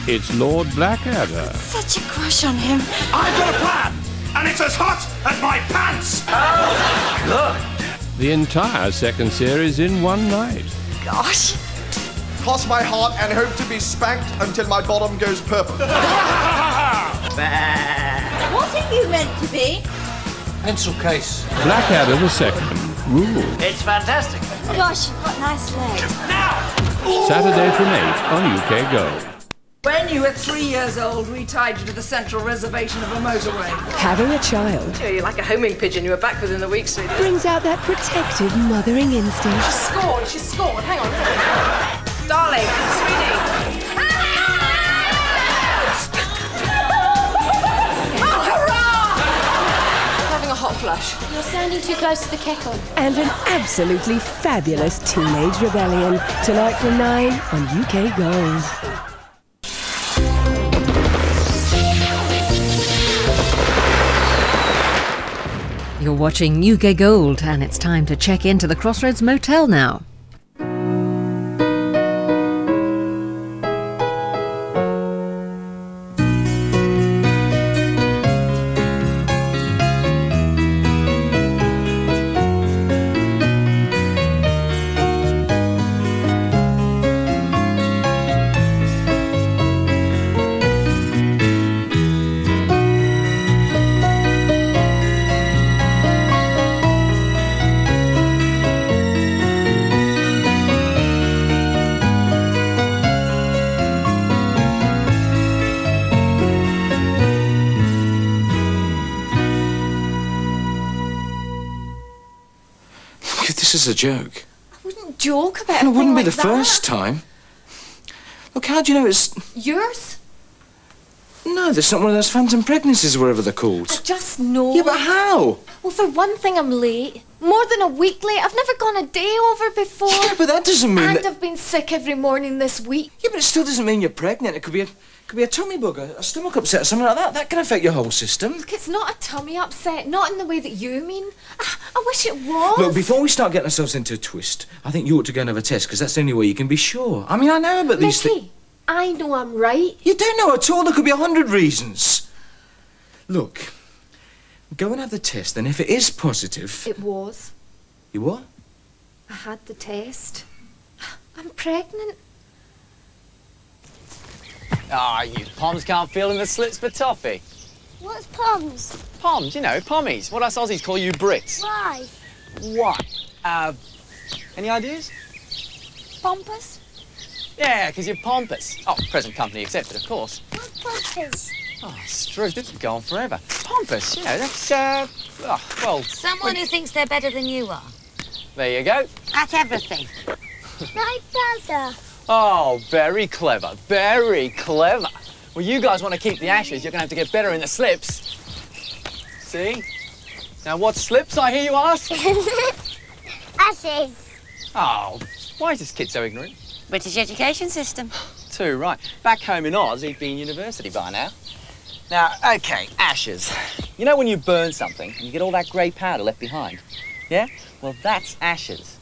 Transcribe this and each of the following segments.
It's Lord Blackadder. Such a crush on him. I've got a plan, and it's as hot as my pants! Oh, look! The entire second series in one night. Gosh. Cross my heart and hope to be spanked until my bottom goes purple. What are you meant to be? Pencil case. Blackadder the Second. Rule. It's fantastic. Gosh, you've got nice legs. Now! Saturday from 8 on UKGold. When you were 3 years old, we tied you to the central reservation of a motorway. Having a child You're like a homing pigeon. You were back within the week, sweetie. brings out that protective mothering instinct. She scored. Hang on. Darling, sweetie. Oh, hurrah! Having a hot flush. You're sounding too close to the kettle. And an absolutely fabulous teenage rebellion. Tonight from 9 on UKGold. You're watching UKGold, and it's time to check into the Crossroads Motel now. This is a joke. I wouldn't joke about And a it thing wouldn't be like the first time. Look, how do you know it's... Yours? No, there's not one of those phantom pregnancies or whatever they're called. I just know. Yeah, but how? Well, for one thing, I'm late. More than a week late. I've never gone a day over before. Yeah, but that doesn't mean And that... I've been sick every morning this week. Yeah, but it still doesn't mean you're pregnant. It could be a tummy bug, a stomach upset or something like that. That can affect your whole system. Look, it's not a tummy upset. Not in the way that you mean. I wish it was. Look, before we start getting ourselves into a twist, I think you ought to go and have a test, because that's the only way you can be sure. I mean, I know about these things. Mickey, I know I'm right. You don't know at all. There could be 100 reasons. Look, go and have the test, and if it is positive... It was. You what? I had the test. I'm pregnant. Ah, you Poms can't feel in the slits for toffee. What's Poms? Poms, you know, pommies. What us Aussies call you Brits. Why? Why? Any ideas? Pompous? Yeah, because you're pompous. Oh, present company accepted, of course. What's pompous? Oh, it's true. This could go on forever. Pompous, you know, that's, well... Someone who thinks they're better than you are. There you go. At everything. My brother. Oh, very clever. Very clever. Well, you guys want to keep the ashes, you're going to have to get better in the slips. See? Now, what slips, I hear you ask? Ashes. Oh, why is this kid so ignorant? British education system. Too right. Back home in Oz, he'd be in university by now. Now, OK, ashes. You know when you burn something and you get all that grey powder left behind? Yeah? Well, that's ashes.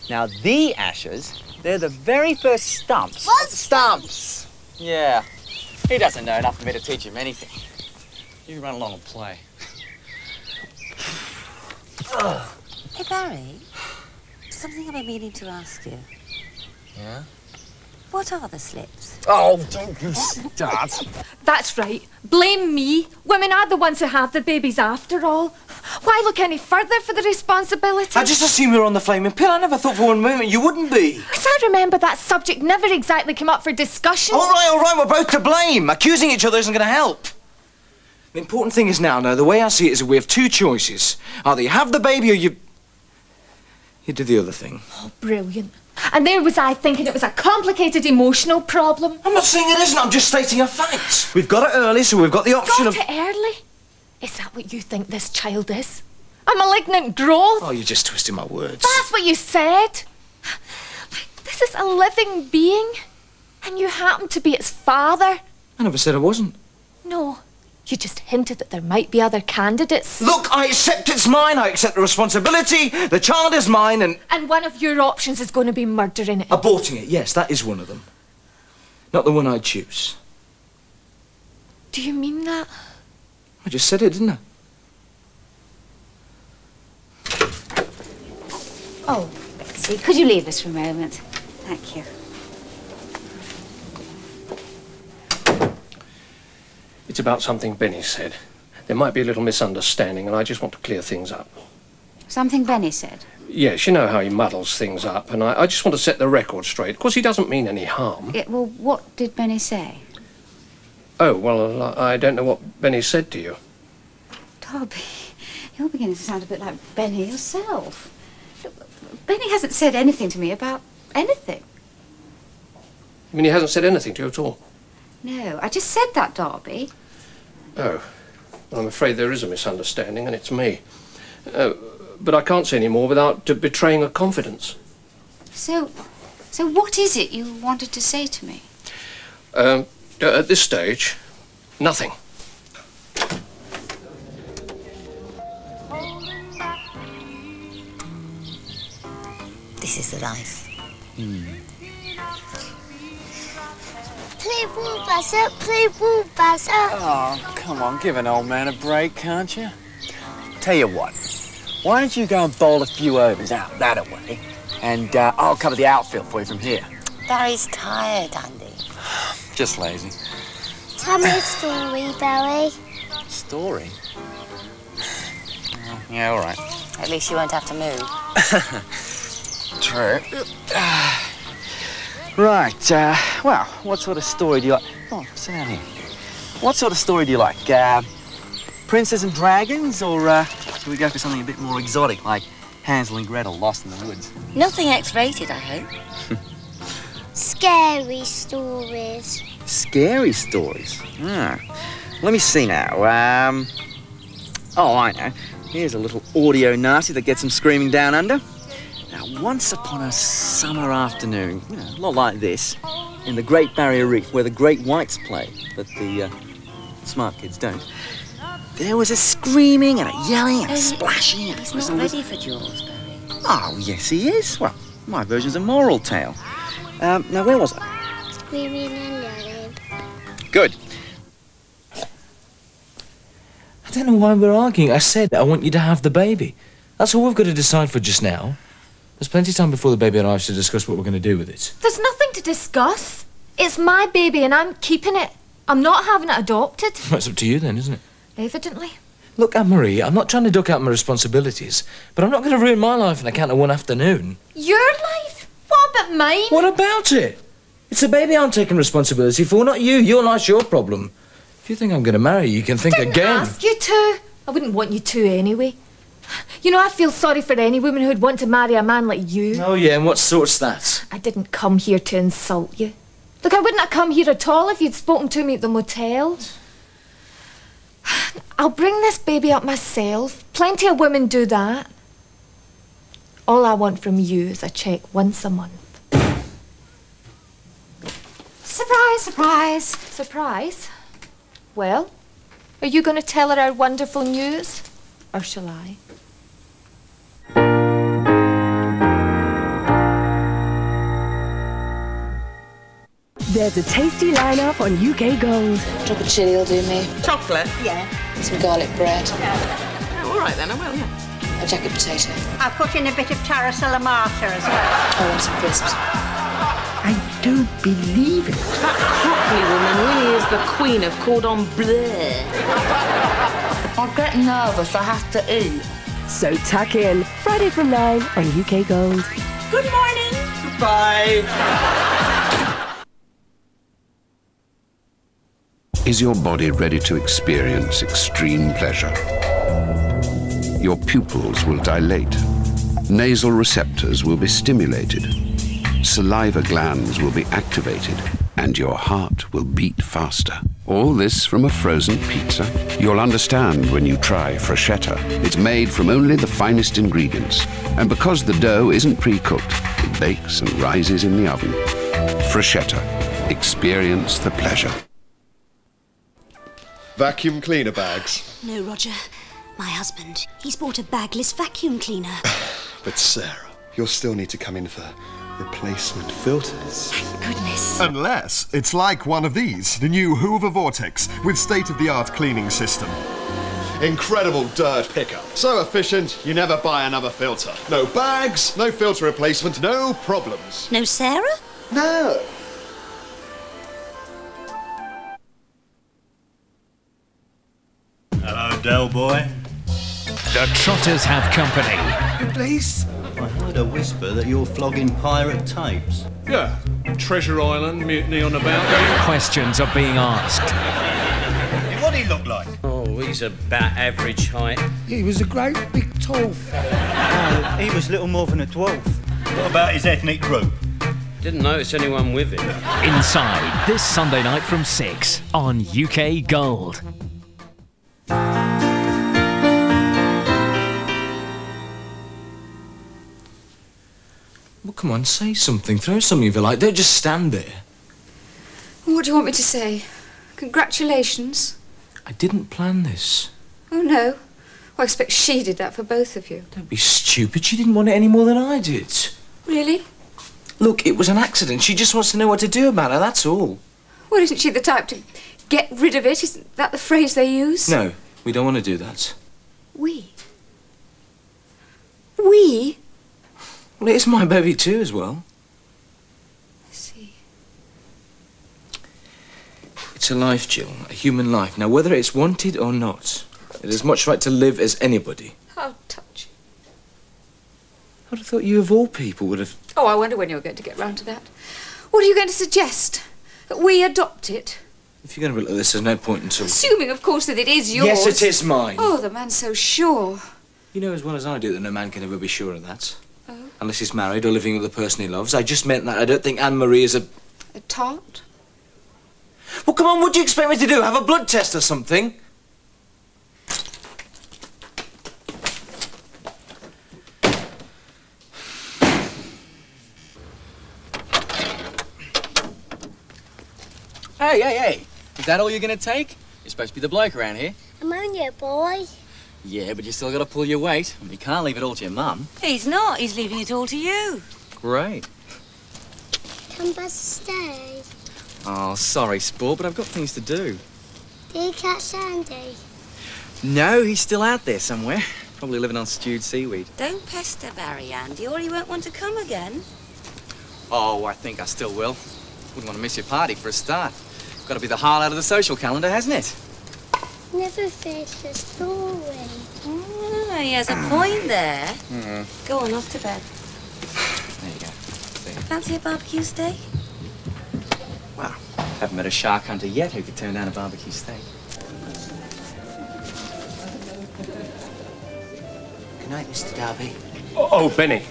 Now, the ashes, they're the very first stumps. What? Stumps! Yeah. He doesn't know enough for me to teach him anything. You run along and play. Hey, Barry. Something I've been meaning to ask you. Yeah? What are the slips? Oh, don't you start. That's right. Blame me. Women are the ones who have the babies after all. Why look any further for the responsibility? I just assumed you were on the flaming pill. I never thought for one moment you wouldn't be. Because I remember that subject never exactly came up for discussion. All right, we're both to blame. Accusing each other isn't going to help. The important thing is now, the way I see it is that we have two choices. Either you have the baby or you do the other thing. Oh, brilliant. And there was I thinking it was a complicated emotional problem. I'm not saying it isn't, I'm just stating a fact. We've got it early, so we've got the option of... Got it early? Is that what you think this child is? A malignant growth? Oh, you're just twisting my words. That's what you said. This is a living being, and you happen to be its father. I never said I wasn't. No, you just hinted that there might be other candidates. Look, I accept it's mine, I accept the responsibility, the child is mine, and... And one of your options is going to be murdering it. Aborting it, yes, that is one of them. Not the one I'd choose. Do you mean that? I just said it, didn't I? Oh, Betsy, could you leave us for a moment? Thank you. It's about something Benny said. There might be a little misunderstanding, and I just want to clear things up. Something Benny said? Yes, you know how he muddles things up, and I just want to set the record straight. Of course, he doesn't mean any harm. Yeah, well, what did Benny say? Oh, well, I don't know what Benny said to you. Darby, you're beginning to sound a bit like Benny yourself. Look, Benny hasn't said anything to me about anything. I mean, he hasn't said anything to you at all? No, I just said that, Darby. Oh, well, I'm afraid there is a misunderstanding, and it's me. But I can't say any more without betraying a confidence. So what is it you wanted to say to me? At this stage, nothing. This is the life. Play ball buzzer, play ball buzzer. Oh, come on, give an old man a break, can't you? Tell you what, why don't you go and bowl a few overs out that way, and I'll cover the outfield for you from here. Barry's tired, Andy. Just lazy. Tell me a story, Barry. Story? Oh, yeah, all right. At least you won't have to move. True. Right, well, what sort of story do you like? Oh, sit down here. What sort of story do you like? Princes and Dragons, or do we go for something a bit more exotic, like Hansel and Gretel lost in the woods? Nothing X-rated, I hope. Scary stories. Scary stories? Ah. Let me see now. Oh, I know. Here's a little audio nasty that gets them screaming down under. Now, once upon a summer afternoon, you know, a lot like this, in the Great Barrier Reef, where the great whites play, but the smart kids don't, there was a screaming and a yelling and a splashing. And he's not ready for Jaws, Barry. Oh, yes, he is. Well, my version's a moral tale. Now, where was I? Screaming and yelling. Good. I don't know why we're arguing. I said I want you to have the baby. That's all we've got to decide for just now. There's plenty of time before the baby arrives to discuss what we're going to do with it. There's nothing to discuss. It's my baby and I'm keeping it. I'm not having it adopted. That's up to you then, isn't it? Evidently. Look, Anne-Marie, I'm not trying to duck out my responsibilities, but I'm not going to ruin my life on account of one afternoon. Your life? What about mine? What about it? It's the baby I'm taking responsibility for, not you. Your life's your problem. If you think I'm going to marry you, you can think Didn't again. ask you to. I wouldn't want you to anyway. You know, I feel sorry for any woman who'd want to marry a man like you. Oh, yeah, and what sort's that? I didn't come here to insult you. Look, I wouldn't have come here at all if you'd spoken to me at the motel. I'll bring this baby up myself. Plenty of women do that. All I want from you is a cheque once a month. Surprise, surprise. Surprise? Well, are you going to tell her our wonderful news? Or shall I? There's a tasty lineup on UKGold. Chocolate chili will do me. Chocolate? Yeah. Some garlic bread. Oh, all right then, I will, yeah. A jacket potato. I'll put in a bit of tarasella martyr as well. I want some crisps. I do believe it. That Cropley woman really is the queen of cordon bleu. I get nervous, I have to eat. So tuck in. Friday from 9 on UKGold. Good morning. Goodbye. Is your body ready to experience extreme pleasure? Your pupils will dilate. Nasal receptors will be stimulated. Saliva glands will be activated. And your heart will beat faster. All this from a frozen pizza? You'll understand when you try Freshetta. It's made from only the finest ingredients. And because the dough isn't pre-cooked, it bakes and rises in the oven. Freshetta. Experience the pleasure. Vacuum cleaner bags. No, Roger. My husband. He's bought a bagless vacuum cleaner. But Sarah, you'll still need to come in for replacement filters. Thank goodness. Unless it's like one of these, the new Hoover Vortex with state-of-the-art cleaning system. Incredible dirt pickup. So efficient, you never buy another filter. No bags, no filter replacement, no problems. No Sarah? No. Hello, Del boy. The Trotters have company. Please? I heard a whisper that you're flogging pirate tapes. Yeah. Treasure Island, Mutiny on the Bounty. Questions are being asked. What did he look like? Oh, he's about average height. He was a great big tall fella. Oh, he was little more than a dwarf. What about his ethnic group? Didn't notice anyone with him. Inside, this Sunday night from 6 on UKGold. Well, come on, say something. Throw something if you like. Don't just stand there. What do you want me to say? Congratulations. I didn't plan this. Oh, no. Well, I expect she did that for both of you. Don't be stupid. She didn't want it any more than I did. Really? Look, it was an accident. She just wants to know what to do about it, that's all. Well, isn't she the type to get rid of it? Isn't that the phrase they use? No, we don't want to do that. We? We? Well, it's my baby too, as well. I see. It's a life, Jill. A human life. Now, whether it's wanted or not, it has as much right to live as anybody. How touching. I'd have thought you, of all people, would have... Oh, I wonder when you're going to get round to that. What are you going to suggest? That we adopt it? If you're going to look at this, there's no point until... Assuming, of course, that it is yours. Yes, it is mine. Oh, the man's so sure. You know as well as I do that no man can ever be sure of that. Oh? Unless he's married or living with the person he loves. I just meant that. I don't think Anne-Marie is a... A tart? Well, come on, what do you expect me to do? Have a blood test or something? Hey. Is that all you're going to take? You're supposed to be the bloke around here. I'm only a boy. Yeah, but you still got to pull your weight. You can't leave it all to your mum. He's not. He's leaving it all to you. Great. Can Buzz stay? Oh, sorry, sport, but I've got things to do. Did you catch Sandy? No, he's still out there somewhere. Probably living on stewed seaweed. Don't pester Barry, Andy, or he won't want to come again. Oh, I think I still will. Wouldn't want to miss your party for a start. Got to be the highlight of the social calendar, hasn't it? Never finished the story. Oh, he has a point there. Go on, off to bed. There you go. See you. Fancy a barbecue steak? Wow. Haven't met a shark hunter yet who could turn down a barbecue steak. Good night, Mr. Darby. Oh, Benny.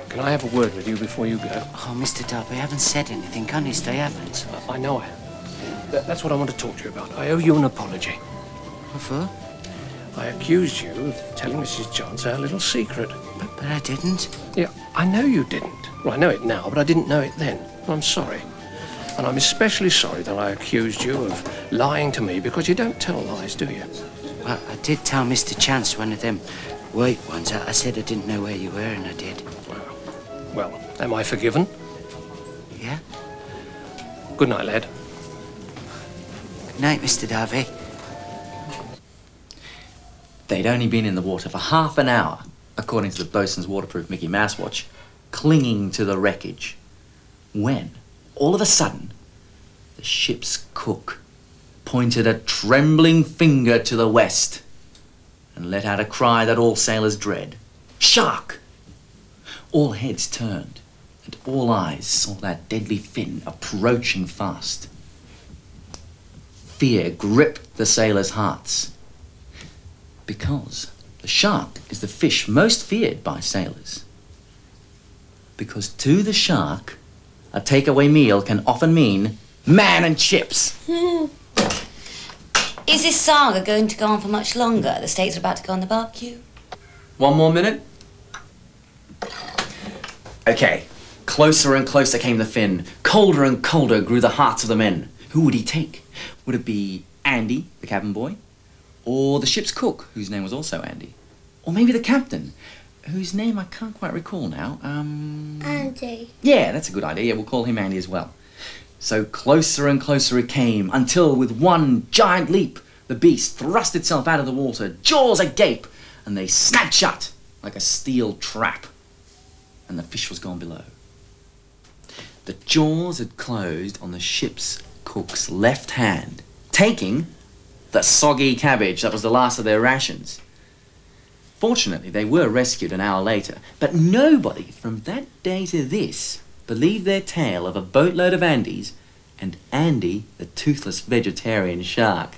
Can I have a word with you before you go? Oh, Mr. Darby, I haven't said anything. Honest, I haven't. I know I have. That's what I want to talk to you about. I owe you an apology. What for? I accused you of telling Mrs. Johns our little secret. But I didn't. Yeah, I know you didn't. Well, I know it now, but I didn't know it then. I'm sorry. And I'm especially sorry that I accused you of lying to me, because you don't tell lies, do you? Well, I did tell Mr. Chance one of them white ones. I said I didn't know where you were, and I did. Well, am I forgiven? Yeah? Good night, lad. Good night, Mr. Darby. They'd only been in the water for half an hour, according to the bosun's waterproof Mickey Mouse watch, clinging to the wreckage, when, all of a sudden, the ship's cook pointed a trembling finger to the west and let out a cry that all sailors dread. Shark! All heads turned, and all eyes saw that deadly fin approaching fast. Fear gripped the sailors' hearts, because the shark is the fish most feared by sailors. Because to the shark, a takeaway meal can often mean man and chips. Is this saga going to go on for much longer? The States are about to go on the barbecue. 1 more minute. Okay, closer and closer came the fin. Colder and colder grew the hearts of the men. Who would he take? Would it be Andy, the cabin boy? Or the ship's cook, whose name was also Andy? Or maybe the captain, whose name I can't quite recall now. Andy. Yeah, that's a good idea. Yeah, we'll call him Andy as well. So closer and closer it came, until with one giant leap, the beast thrust itself out of the water, jaws agape, and they snapped shut like a steel trap. And the fish was gone below. The jaws had closed on the ship's cook's left hand, taking the soggy cabbage that was the last of their rations. Fortunately, they were rescued an hour later, but nobody from that day to this believed their tale of a boatload of Andys and Andy, the toothless vegetarian shark.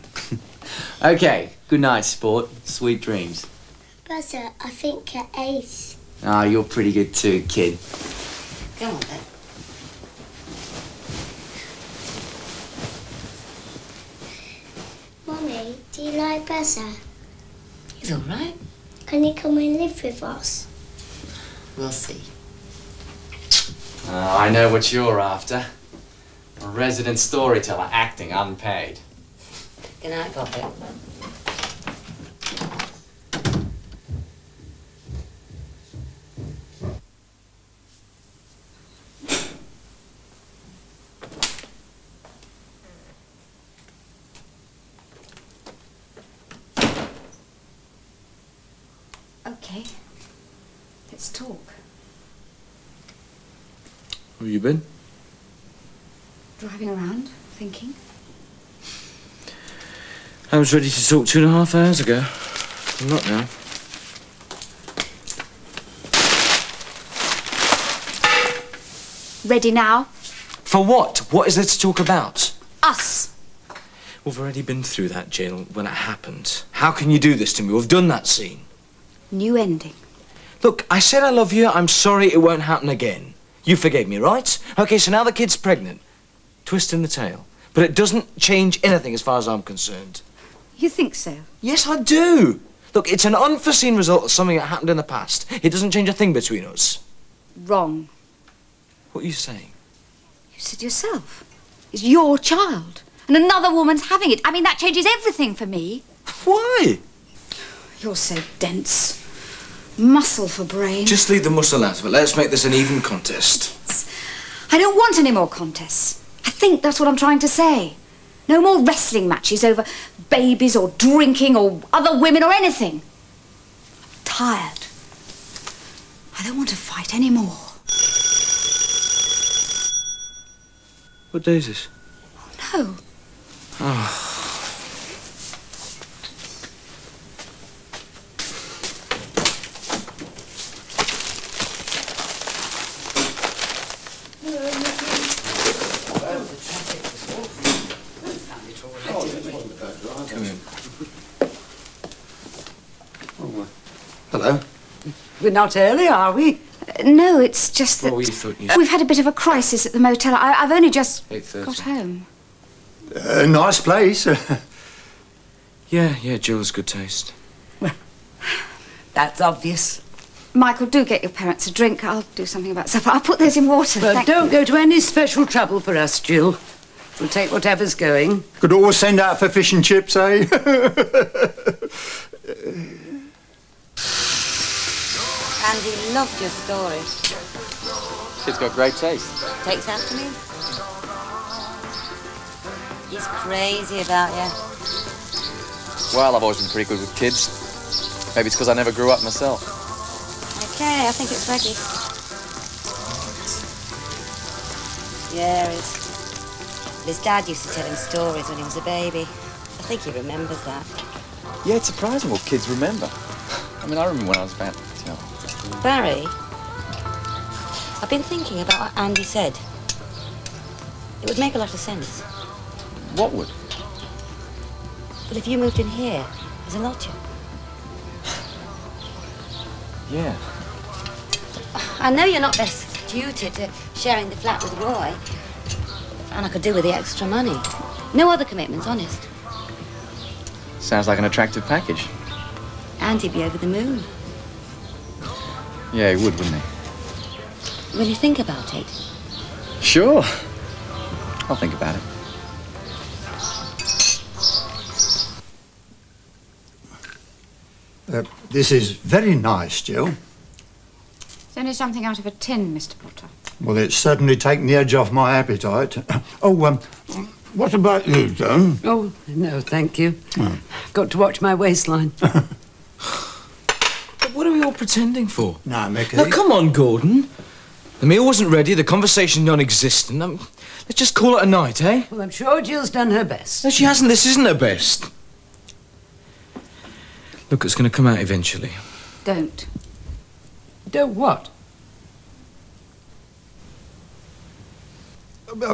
Okay, good night, sport. Sweet dreams. Buster, I think you're ace. Ah, you're pretty good too, kid. Go on, then. Mummy, do you like Buster? He's all right. Can he come and live with us? We'll see. Oh, I know what you're after. A resident storyteller acting unpaid. Good night, Poppy. Okay. Let's talk. Where have you been? Driving around, thinking. I was ready to talk 2.5 hours ago. I'm not now. Ready now? For what? What is there to talk about? Us. We've already been through that, Jill, when it happened. How can you do this to me? We've done that scene. New ending. Look, I said I love you. I'm sorry it won't happen again. You forgave me, right? Okay, so now the kid's pregnant. Twist in the tail. But it doesn't change anything as far as I'm concerned. You think so? Yes, I do. Look, it's an unforeseen result of something that happened in the past. It doesn't change a thing between us. Wrong. What are you saying? You said yourself. It's your child. And another woman's having it. I mean, that changes everything for me. Why? You're so dense. Muscle for brain. Just leave the muscle out of it. Let's make this an even contest. I don't want any more contests. I think that's what I'm trying to say. No more wrestling matches over babies or drinking or other women or anything. I'm tired. I don't want to fight anymore. What day is this? No. Oh. Come in. Hello. We're not early, are we? No, it's just that What were you thinking? we've had a bit of a crisis at the motel. I've only just 8:30. got home. Nice place. Yeah, Jill's good taste. That's obvious. Michael, do get your parents a drink. I'll do something about supper. I'll put those in water. Well, Thank don't you. go to any special trouble for us, Jill. We'll take whatever's going. Could always send out for fish and chips, eh? Andy loved your story. Kid's got great taste. Takes after me. He's crazy about you. Well, I've always been pretty good with kids. Maybe it's because I never grew up myself. Okay, I think it's Reggie. Yeah, it is. His dad used to tell him stories when he was a baby. I think he remembers that. Yeah, it's surprising what kids remember. I mean, I remember when I was about, Barry? I've been thinking about what Andy said. It would make a lot of sense. What would? But if you moved in here as a lodger. Yeah. I know you're not best suited to sharing the flat with Roy. And I could do with the extra money. No other commitments, honest. Sounds like an attractive package. Andy'd be over the moon. Yeah, he would, wouldn't he? When you think about it. Sure. I'll think about it. This is very nice, Jill. It's only something out of a tin, Mr. Potter. Well, it's certainly taken the edge off my appetite. What about you, Joan? Oh, no, thank you. I've got to watch my waistline. But what are we all pretending for? Now, Mickey. Now, come on, Gordon. The meal wasn't ready, the conversation non-existent. Let's just call it a night, eh? Well, I'm sure Jill's done her best. No, she hasn't. This isn't her best. Look, it's going to come out eventually. Don't. Don't what?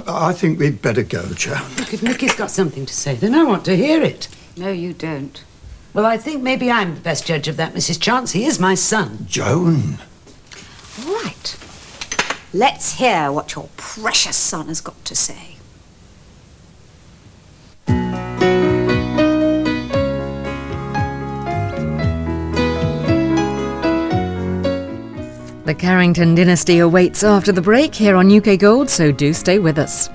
I think we'd better go, Joan. Look, if Mickey's got something to say, then I want to hear it. No, you don't. Well, I think maybe I'm the best judge of that, Mrs. Chance. He is my son. Joan. All right. Let's hear what your precious son has got to say. The Carrington dynasty awaits after the break here on UK Gold, so do stay with us.